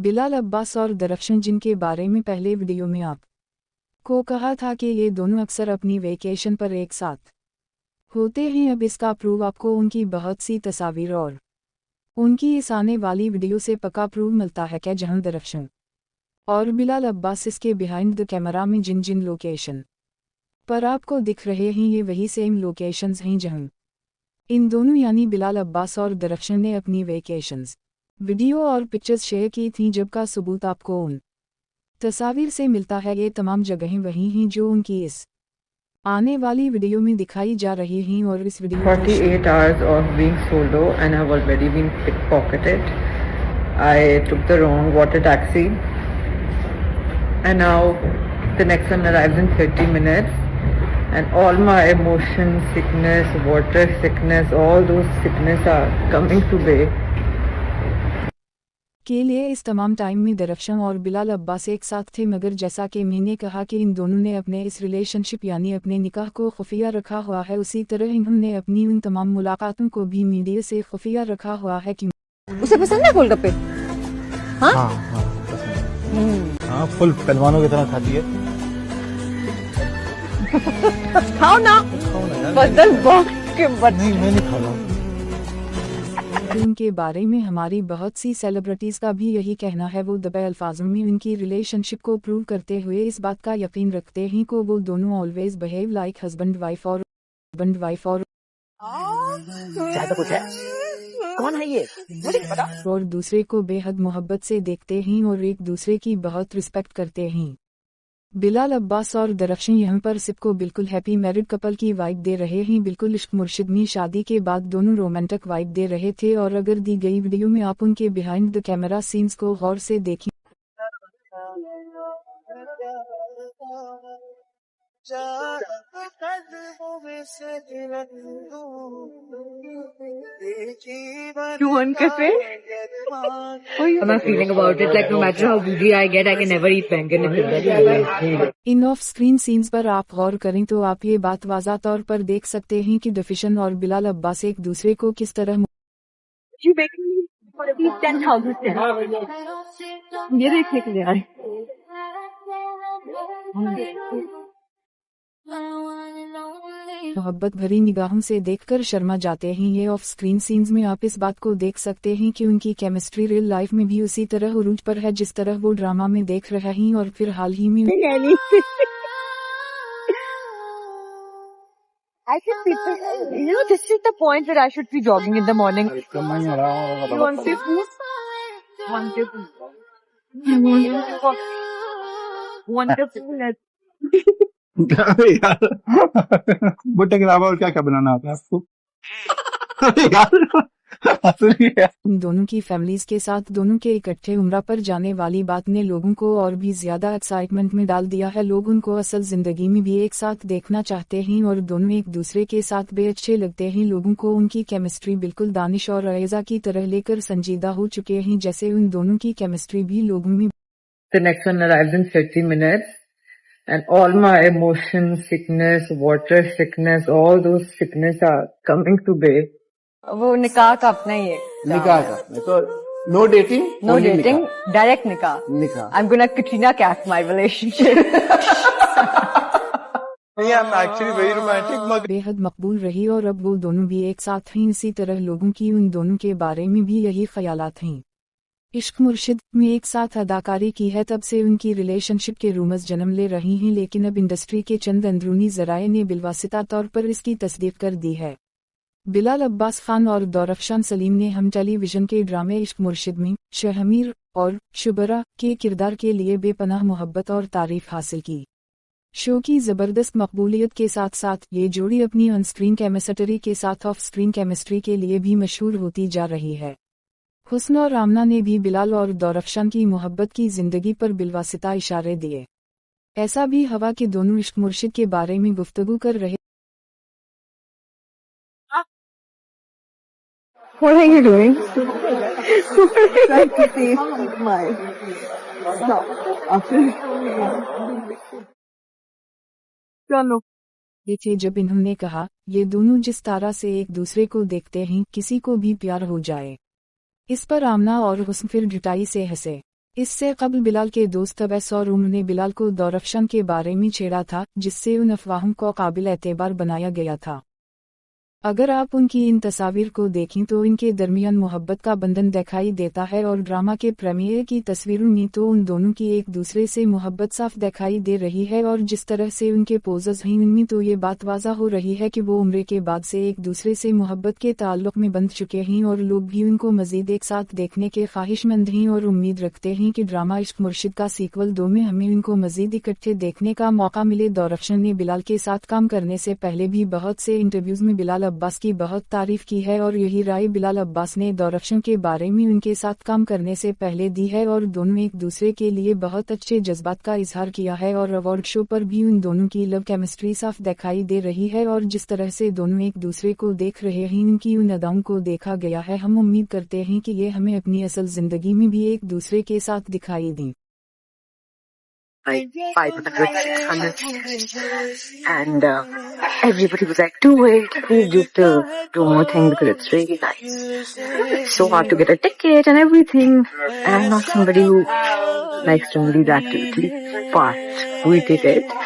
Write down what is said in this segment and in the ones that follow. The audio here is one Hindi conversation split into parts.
बिलाल अब्बास और दरफ्शन, जिनके बारे में पहले वीडियो में आपको कहा था कि ये दोनों अक्सर अपनी वेकेशन पर एक साथ होते हैं, अब इसका प्रूव आपको उनकी बहुत सी तस्वीर और उनकी इस आने वाली वीडियो से पक्का प्रूव मिलता है कि जहां दरफ्शन और बिलाल अब्बास इसके बिहाइंड द कैमरा में जिन जिन लोकेशन पर आपको दिख रहे हैं, ये वही सेम लोकेशंस हैं जहां इन दोनों यानी बिलाल अब्बास और दरफ्शन ने अपनी वेकेशंस वीडियो और पिक्चर्स शेयर की थी, जब का सबूत आपको उन तस्वीर से मिलता है। ये तमाम जगहें वही हैं जो उनकी इस आने वाली वीडियो में दिखाई जा रही हैं और इस video 48 hours of being solo and I've already been pickpocketed. I took the wrong water taxi and now the next one arrives in 30 minutes and all my emotions, sickness, water sickness, all those sickness are coming to bay. के लिए इस तमाम टाइम में दरफ्शन और बिलाल अब्बास एक साथ थे, मगर जैसा कि मैंने कहा कि इन दोनों ने अपने इस रिलेशनशिप यानी अपने निकाह को खुफिया रखा हुआ है, उसी तरह इन्होंने अपनी उन तमाम मुलाकातों को भी मीडिया से खुफिया रखा हुआ है। कि उसे पसंद है गोलगप्पे? हाँ हाँ हाँ पसंद। हाँ फुल पहलवानों की तरह खाती है। खाओ ना, बदल के नहीं मैं नहीं खा रहा हूँ। उनके बारे में हमारी बहुत सी सेलिब्रिटीज़ का भी यही कहना है। वो दबे अल्फाजों में उनकी रिलेशनशिप को प्रूव करते हुए इस बात का यकीन रखते हैं कि वो दोनों always behave like husband wife और ज्यादा कुछ है? कौन है ये? मुझे नहीं पता। और दूसरे को बेहद मोहब्बत से देखते हैं और एक दूसरे की बहुत रिस्पेक्ट करते हैं। बिलाल अब्बास और दरफ्शन यहाँ पर सबको बिल्कुल हैप्पी मैरिड कपल की वाइब दे रहे हैं। बिल्कुल इश्क मुर्शिद में शादी के बाद दोनों रोमांटिक वाइब दे रहे थे। और अगर दी गई वीडियो में आप उनके बिहाइंड द कैमरा सीन्स को गौर से देखें I'm feeling about it like no matter how greedy I get, I can never eat bangan if in of screen scenes पर आप गौर करें तो आप ये बात वाज़ा तौर पर देख सकते हैं कि दरफ्शन और बिलाल अब्बास एक दूसरे को किस तरह You make me 10,000 ये देखने के लिए आए। मोहब्बत भरी निगाहों से देखकर शर्मा जाते हैं। ये ऑफ स्क्रीन सीन्स में आप इस बात को देख सकते हैं कि उनकी केमिस्ट्री रियल लाइफ में भी उसी तरह उरूज पर है जिस तरह वो ड्रामा में देख रहे हैं। और फिर हाल ही में I should be, this is the point where I should be jogging in the morning. You want to food? Want to food? Want to food? यार भुट्टे के अलावा और क्या क्या बनाना आता है आपको? यार इन दोनों की फैमिलीज के साथ दोनों के इकट्ठे उम्रा पर जाने वाली बात ने लोगों को और भी ज्यादा एक्साइटमेंट में डाल दिया है। लोग उनको असल जिंदगी में भी एक साथ देखना चाहते हैं और दोनों एक दूसरे के साथ बे अच्छे लगते हैं। लोगों को उनकी केमिस्ट्री बिल्कुल दानिश और अयजा की तरह लेकर संजीदा हो चुके हैं, जैसे उन दोनों की केमिस्ट्री भी लोगों में। The next one arrives in 30 minutes and all my emotions, sickness, water sickness, all those sickness are coming to bay. वो निकाह का अपना ही है। निकाह का तो no dating no dating, direct निकाह। निकाह I'm gonna Katrina Kaif my relationship. नहीं I am actually very romantic मगर बेहद मकबूल रही और अब वो दोनों भी एक साथ हैं। इसी तरह लोगों की उन दोनों के बारे में भी यही ख्यालात हैं। इश्क मुर्शिद में एक साथ अदाकारी की है, तब से उनकी रिलेशनशिप के रूमर्स जन्म ले रही हैं, लेकिन अब इंडस्ट्री के चंद अंदरूनी जराये ने बिलवासिता तौर पर इसकी तस्दीक कर दी है। बिलाल अब्बास खान और दरफ्शन सलीम ने हम टेलीविजन के ड्रामे इश्क मुर्शिद में शहमीर और शुबरा के किरदार के लिए बेपनाह मोहब्बत और तारीफ हासिल की। शो की जबरदस्त मकबूलियत के साथ साथ ये जोड़ी अपनी ऑन स्क्रीन केमिस्ट्री के साथ ऑफ स्क्रीन केमिस्ट्री के लिए भी मशहूर होती जा रही है। हुस्न और आमना ने भी बिलाल और दरफ्शन की मोहब्बत की जिंदगी पर बिलवासिता इशारे दिए। ऐसा भी हवा कि दोनों इश्क मुर्शिद के बारे में गुफ्तगू कर रहे। What are you doing? Trying to save my stuff. चलो। ये थे जब इन्होंने कहा, ये दोनों जिस तरह से एक दूसरे को देखते हैं किसी को भी प्यार हो जाए। इस पर आमना और हुस्न फिर जुटाई से हंसे। इससे कबल बिलाल के दोस्त अवैस और उम्र ने बिलाल को दौरफशन के बारे में छेड़ा था, जिससे उन अफवाहों को काबिल एतबार बनाया गया था। अगर आप उनकी इन तस्वीर को देखें तो इनके दरमियान मोहब्बत का बंधन दिखाई देता है और ड्रामा के प्रीमियर की तस्वीरों में तो उन दोनों की एक दूसरे से मोहब्बत साफ दिखाई दे रही है और जिस तरह से उनके पोजेस हैं उनमें तो ये बात वाज़ा हो रही है कि वो उम्र के बाद से एक दूसरे से मोहब्बत के ताल्लुक में बंध चुके हैं और लोग भी उनको मजीद एक साथ देखने के ख्वाहिशमंद हैं और उम्मीद रखते हैं कि ड्रामा इश्क मुर्शिद का सीक्वल 2 में हमें उनको मजीद इकट्ठे देखने का मौका मिले। दौरफशन ने बिलाल के साथ काम करने से पहले भी बहुत से इंटरव्यूज में बिलाल अब्बास की बहुत तारीफ की है और यही राय बिलाल अब्बास ने दौरफशन के बारे में उनके साथ काम करने से पहले दी है और दोनों एक दूसरे के लिए बहुत अच्छे जज्बात का इजहार किया है और अवार्ड शो पर भी उन दोनों की लव केमिस्ट्री साफ दिखाई दे रही है और जिस तरह से दोनों एक दूसरे को देख रहे हैं उनकी उन अदाओं को देखा गया है। हम उम्मीद करते हैं कि ये हमें अपनी असल जिंदगी में भी एक दूसरे के साथ दिखाई दें। Like 500, and everybody was like, do it, please do more thing because it's really nice. It's so hard to get a ticket and everything, and I'm not somebody who likes to do these activities, but we did it,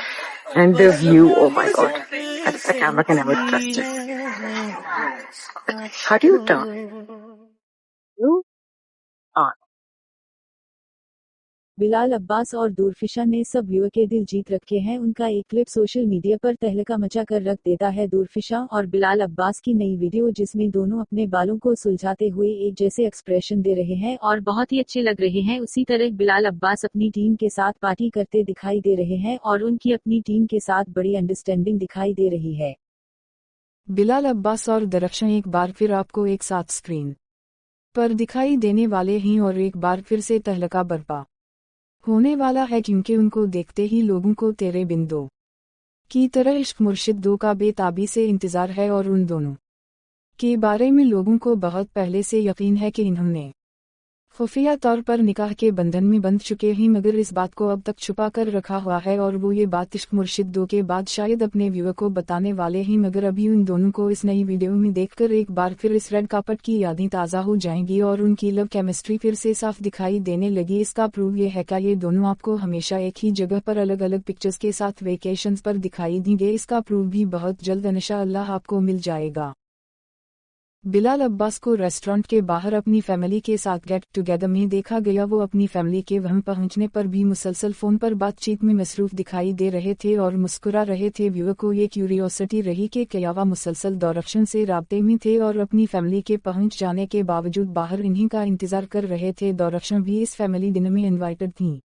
and the view, oh my god, the camera can never trust it. How do you turn? On. Bilal Abbas और दूरफिशा ने सब व्यूअर के दिल जीत रखे हैं। उनका एक क्लिप सोशल मीडिया पर तहलका मचा कर रख देता है। दूरफिशा और बिलाल अब्बास की नई वीडियो जिसमें दोनों अपने बालों को सुलझाते हुए एक जैसे एक्सप्रेशन दे रहे हैं और बहुत ही अच्छे लग रहे हैं। उसी तरह बिलाल अब्बास अपनी टीम के साथ पार्टी करते दिखाई दे रहे हैं और उनकी अपनी टीम के साथ बड़ी अंडरस्टैंडिंग दिखाई दे रही है। बिलाल अब्बास और दौरफशन एक बार फिर आपको एक साथ स्क्रीन पर दिखाई देने वाले हैं और एक बार फिर से तहलका बरपा होने वाला है क्योंकि उनको देखते ही लोगों को तेरे बिन दो की तरह इश्क मुर्शिद 2 का बेताबी से इंतजार है और उन दोनों के बारे में लोगों को बहुत पहले से यकीन है कि इन्होंने खुफिया तौर पर निकाह के बंधन में बंध चुके हैं, मगर इस बात को अब तक छुपा कर रखा हुआ है और वो ये बात इश्क मुर्शिद 2 के बाद शायद अपने व्यूअर को बताने वाले हैं। मगर अभी उन दोनों को इस नई वीडियो में देखकर एक बार फिर इस रेड कार्पेट की यादें ताज़ा हो जाएंगी और उनकी लव केमिस्ट्री फिर से साफ दिखाई देने लगी। इसका प्रूव ये है कि ये दोनों आपको हमेशा एक ही जगह पर अलग अलग पिक्चर्स के साथ वेकेशंस पर दिखाई देंगे। इसका प्रूव भी बहुत जल्द इंशाअल्लाह आपको मिल जाएगा। बिलाल अब्बास को रेस्टोरेंट के बाहर अपनी फैमिली के साथ गेट टुगेदर में देखा गया। वो अपनी फैमिली के वहां पहुंचने पर भी मुसलसल फोन पर बातचीत में मसरूफ दिखाई दे रहे थे और मुस्कुरा रहे थे। व्यूअर को ये क्यूरियोसिटी रही कि क्या वह मुसलसल दौरफशन से राब्ते में थे और अपनी फैमिली के पहुंच जाने के बावजूद बाहर इन्हीं का इंतजार कर रहे थे। दौरफशन भी इस फैमिली डिनर में इन्वाइटेड थी।